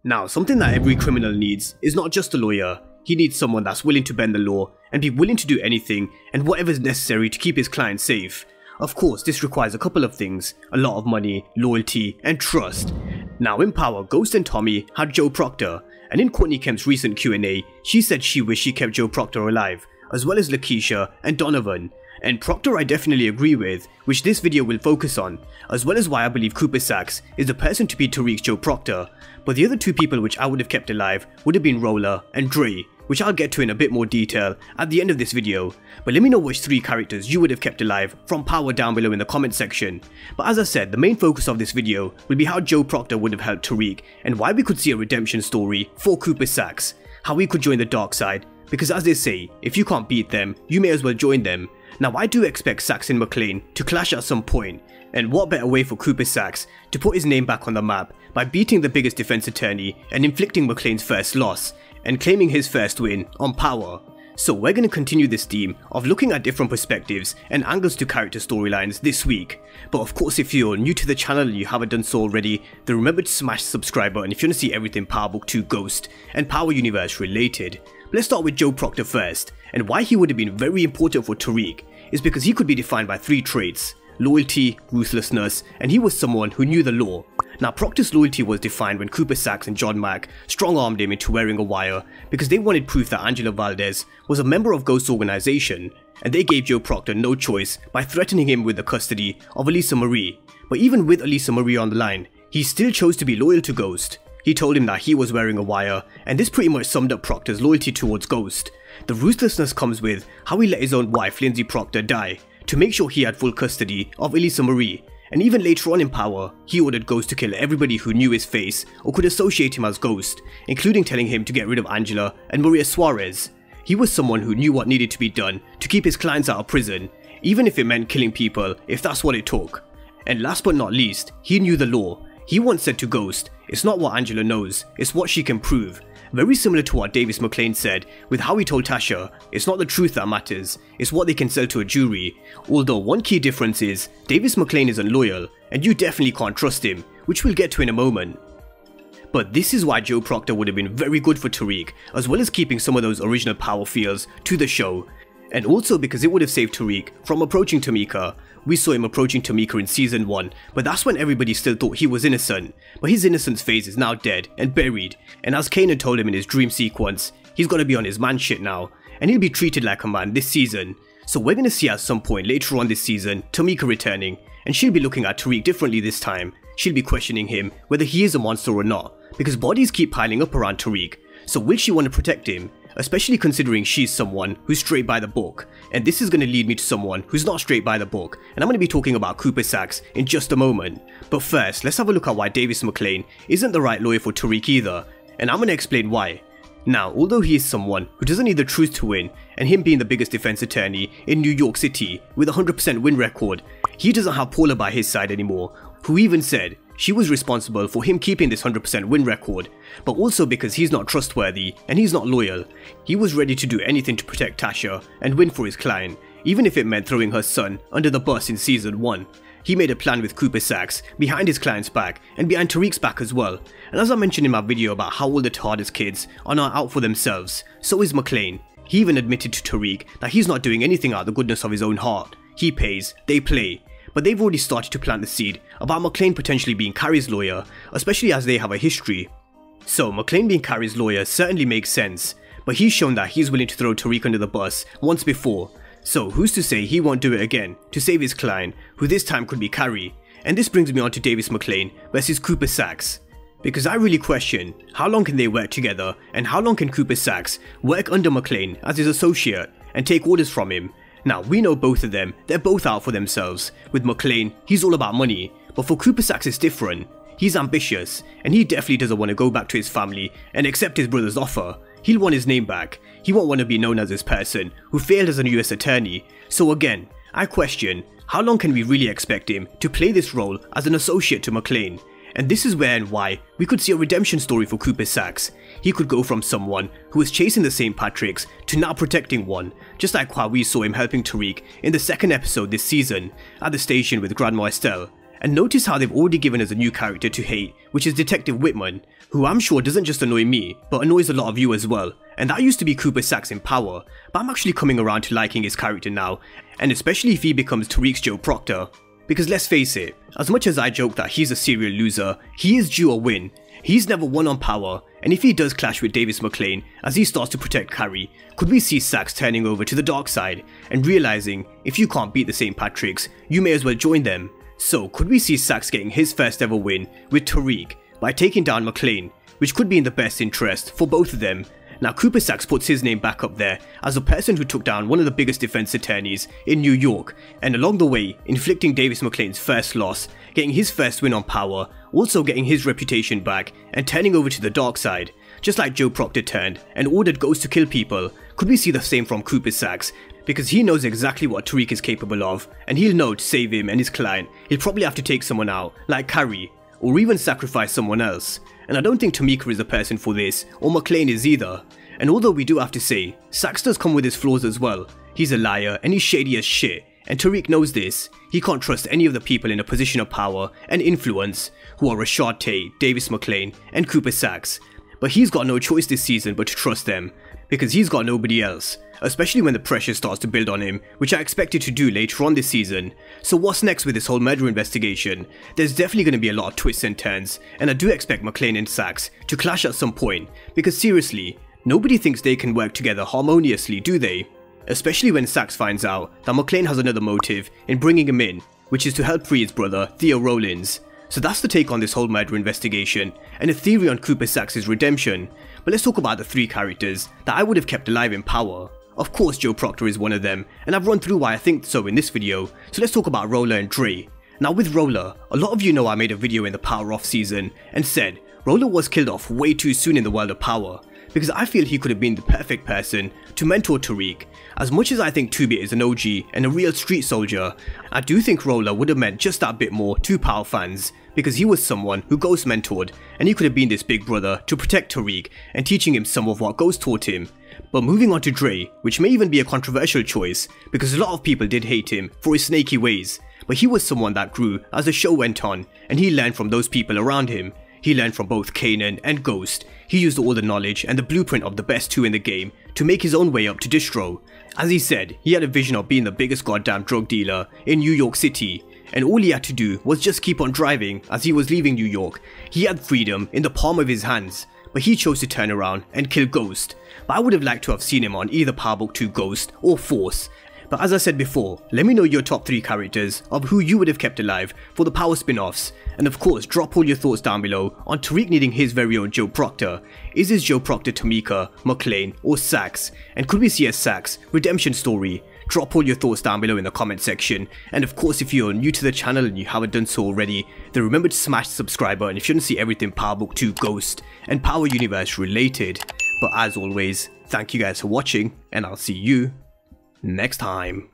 Now, something that every criminal needs is not just a lawyer. He needs someone that's willing to bend the law and be willing to do anything and whatever is necessary to keep his client safe. Of course, this requires a couple of things: a lot of money, loyalty, and trust. Now in Power, Ghost and Tommy had Joe Proctor, and in Courtney Kemps' recent Q&A, she said she wished she kept Joe Proctor alive, as well as Lakeisha and Donovan. And Proctor I definitely agree with, which this video will focus on, as well as why I believe Cooper Saxe is the person to be Tariq's Joe Proctor. But the other two people which I would have kept alive would have been Roller and Dre, which I'll get to in a bit more detail at the end of this video. But let me know which three characters you would have kept alive from Power down below in the comment section. But as I said, the main focus of this video will be how Joe Proctor would have helped Tariq and why we could see a redemption story for Cooper Saxe, how he could join the dark side, because as they say, if you can't beat them, you may as well join them. Now I do expect Saxe and McClane to clash at some point, and what better way for Cooper Saxe to put his name back on the map by beating the biggest defense attorney and inflicting McClane's first loss and claiming his first win on Power. So we're going to continue this theme of looking at different perspectives and angles to character storylines this week. But of course, if you're new to the channel and you haven't done so already, then remember to smash the subscribe button if you want to see everything Power Book 2 Ghost and Power Universe related. Let's start with Joe Proctor first, and why he would have been very important for Tariq is because he could be defined by three traits: loyalty, ruthlessness, and he was someone who knew the law. Now Proctor's loyalty was defined when Cooper Saxe and John Mack strong-armed him into wearing a wire because they wanted proof that Angela Valdez was a member of Ghost's organization, and they gave Joe Proctor no choice by threatening him with the custody of Elisa Marie. But even with Elisa Marie on the line, he still chose to be loyal to Ghost. He told him that he was wearing a wire, and this pretty much summed up Proctor's loyalty towards Ghost. The ruthlessness comes with how he let his own wife Lindsay Proctor die to make sure he had full custody of Elisa Marie. And even later on in Power, he ordered Ghost to kill everybody who knew his face or could associate him as Ghost, including telling him to get rid of Angela and Maria Suarez. He was someone who knew what needed to be done to keep his clients out of prison, even if it meant killing people if that's what it took. And last but not least, he knew the law. He once said to Ghost, "It's not what Angela knows, it's what she can prove." Very similar to what Davis McClane said with how he told Tasha, "It's not the truth that matters, it's what they can sell to a jury." Although one key difference is, Davis McClane isn't loyal, and you definitely can't trust him, which we'll get to in a moment. But this is why Joe Proctor would have been very good for Tariq, as well as keeping some of those original Power feels to the show. And also because it would have saved Tariq from approaching Tamika. We saw him approaching Tamika in season 1, but that's when everybody still thought he was innocent. But his innocence phase is now dead and buried, and as Kanan told him in his dream sequence, he's gotta be on his man shit now, and he'll be treated like a man this season. So we're gonna see at some point later on this season, Tamika returning, and she'll be looking at Tariq differently this time. She'll be questioning him whether he is a monster or not, because bodies keep piling up around Tariq. So will she want to protect him? Especially considering she's someone who's straight by the book, and this is going to lead me to someone who's not straight by the book, and I'm going to be talking about Cooper Saxe in just a moment. But first, let's have a look at why Davis McClane isn't the right lawyer for Tariq either, and I'm going to explain why. Now, although he is someone who doesn't need the truth to win, and him being the biggest defense attorney in New York City with a 100% win record, he doesn't have Paula by his side anymore, who even said she was responsible for him keeping this 100% win record, but also because he's not trustworthy and he's not loyal. He was ready to do anything to protect Tasha and win for his client, even if it meant throwing her son under the bus in season 1. He made a plan with Cooper Saxe behind his client's back and behind Tariq's back as well. And as I mentioned in my video about how all the TARDIS kids are not out for themselves, so is McClane. He even admitted to Tariq that he's not doing anything out of the goodness of his own heart. He pays, they play. But they've already started to plant the seed about McClane potentially being Carrie's lawyer, especially as they have a history. So McClane being Carrie's lawyer certainly makes sense, but he's shown that he's willing to throw Tariq under the bus once before. So who's to say he won't do it again to save his client, who this time could be Carrie? And this brings me on to Davis McClane versus Cooper Saxe. Because I really question, how long can they work together, and how long can Cooper Saxe work under McClane as his associate and take orders from him? Now, we know both of them, they're both out for themselves. With McClane, he's all about money, but for Cooper Saxe it's different. He's ambitious, and he definitely doesn't want to go back to his family and accept his brother's offer. He'll want his name back. He won't want to be known as this person who failed as a US attorney. So again, I question, how long can we really expect him to play this role as an associate to McClane? And this is where and why we could see a redemption story for Cooper Saxe. He could go from someone who was chasing the St. Patrick's to now protecting one, just like how we saw him helping Tariq in the second episode this season at the station with Grandma Estelle. And notice how they've already given us a new character to hate, which is Detective Whitman, who I'm sure doesn't just annoy me, but annoys a lot of you as well. And that used to be Cooper Saxe in Power, but I'm actually coming around to liking his character now, and especially if he becomes Tariq's Joe Proctor. Because let's face it, as much as I joke that he's a serial loser, he is due a win. He's never won on Power, and if he does clash with Davis McLean as he starts to protect Carrie, could we see Saxe turning over to the dark side and realizing if you can't beat the St. Patrick's, you may as well join them? So could we see Saxe getting his first ever win with Tariq by taking down McLean, which could be in the best interest for both of them? Now Cooper Saxe puts his name back up there as a person who took down one of the biggest defense attorneys in New York, and along the way inflicting Davis McLean's first loss, getting his first win on Power, also getting his reputation back and turning over to the dark side. Just like Joe Proctor turned and ordered Ghost to kill people, could we see the same from Cooper Saxe? Because he knows exactly what Tariq is capable of, and he'll know to save him and his client, he'll probably have to take someone out, like Carrie, or even sacrifice someone else. And I don't think Tamika is the person for this, or McLean is either. And although we do have to say, Saxe does come with his flaws as well. He's a liar and he's shady as shit, and Tariq knows this. He can't trust any of the people in a position of power and influence, who are Rashad Tate, Davis McLean, and Cooper Saxe. But he's got no choice this season but to trust them, because he's got nobody else, especially when the pressure starts to build on him, which I expected to do later on this season. So what's next with this whole murder investigation? There's definitely going to be a lot of twists and turns, and I do expect McLean and Saxe to clash at some point, because seriously, nobody thinks they can work together harmoniously, do they? Especially when Saxe finds out that McLean has another motive in bringing him in, which is to help free his brother, Theo Rollins. So that's the take on this whole murder investigation, and a theory on Cooper Saxe's redemption. But let's talk about the three characters that I would have kept alive in Power. Of course Joe Proctor is one of them, and I've run through why I think so in this video, so let's talk about Roller and Dre. Now with Roller, a lot of you know I made a video in the Power Off season and said Roller was killed off way too soon in the world of Power, because I feel he could have been the perfect person to mentor Tariq. As much as I think 2-Bit is an OG and a real street soldier, I do think Roller would have meant just that bit more to Power fans, because he was someone who Ghost mentored, and he could have been this big brother to protect Tariq and teaching him some of what Ghost taught him. But moving on to Dre, which may even be a controversial choice, because a lot of people did hate him for his snaky ways, but he was someone that grew as the show went on, and he learned from those people around him. He learned from both Kanan and Ghost. He used all the knowledge and the blueprint of the best two in the game to make his own way up to Distro. As he said, he had a vision of being the biggest goddamn drug dealer in New York City, and all he had to do was just keep on driving as he was leaving New York. He had freedom in the palm of his hands, but he chose to turn around and kill Ghost. But I would have liked to have seen him on either Power Book 2 Ghost or Force. But as I said before, let me know your top 3 characters of who you would have kept alive for the Power spin-offs, and of course drop all your thoughts down below on Tariq needing his very own Joe Proctor. Is this Joe Proctor Tamika, McLean, or Saxe? And could we see a Saxe redemption story? Drop all your thoughts down below in the comment section, and of course if you're new to the channel and you haven't done so already, then remember to smash the subscribe button if you want to see everything Power Book 2 Ghost and Power Universe related. But as always, thank you guys for watching, and I'll see you next time.